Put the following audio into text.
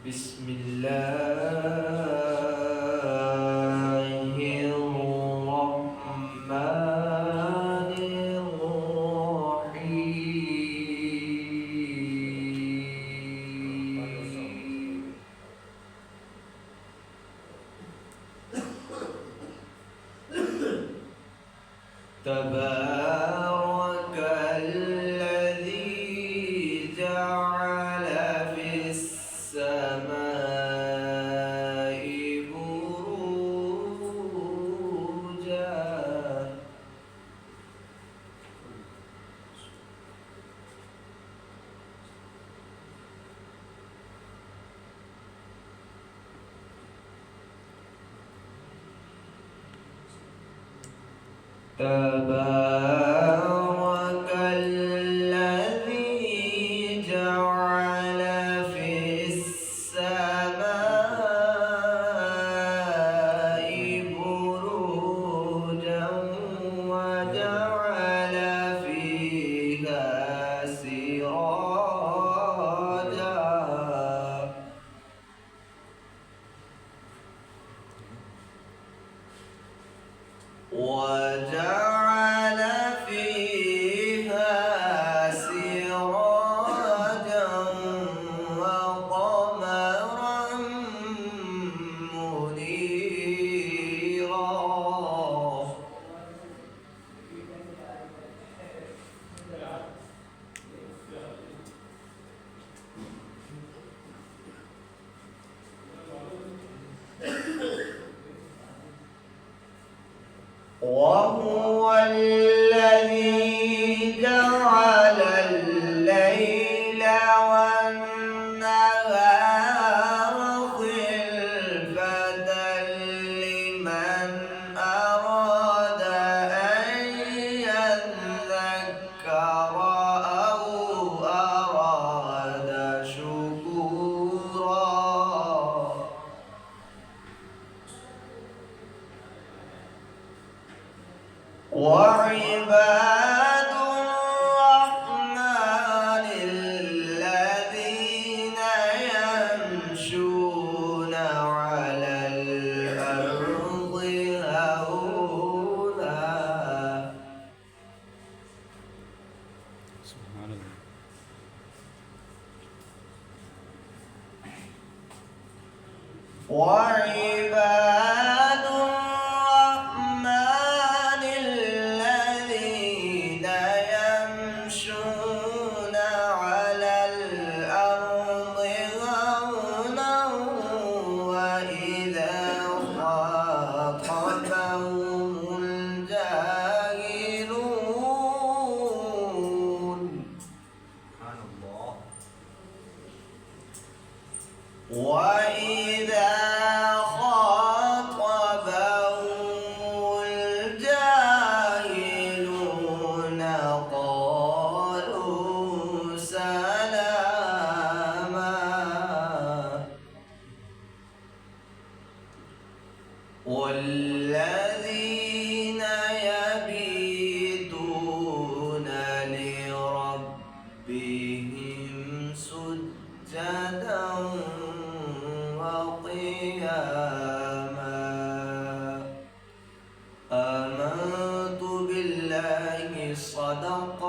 بسم الله الرحمن الرحيم. تبارك الذي جعل في السماء بروجا تبارك الذي جعل في السماء بروجا وجعل فيها سراجا وجعل فيها سراجا وقمرا منيرا وهو الذي جعل الليل والنهار خلفة لمن أراد أن يذكر أو أراد شكورا. وعباد الرحمن الذين يمشون على الأرض هونا سبحان الله. وعباد الرحمن الذين يمشون على الأرض هونا وإذا خاطبهم الجاهلون سبحان الله. وإذا خاطبهم الجاهلون قالوا سلاما. والذين يبيتون لربهم سجدا وقياما. آمنت بالله صدق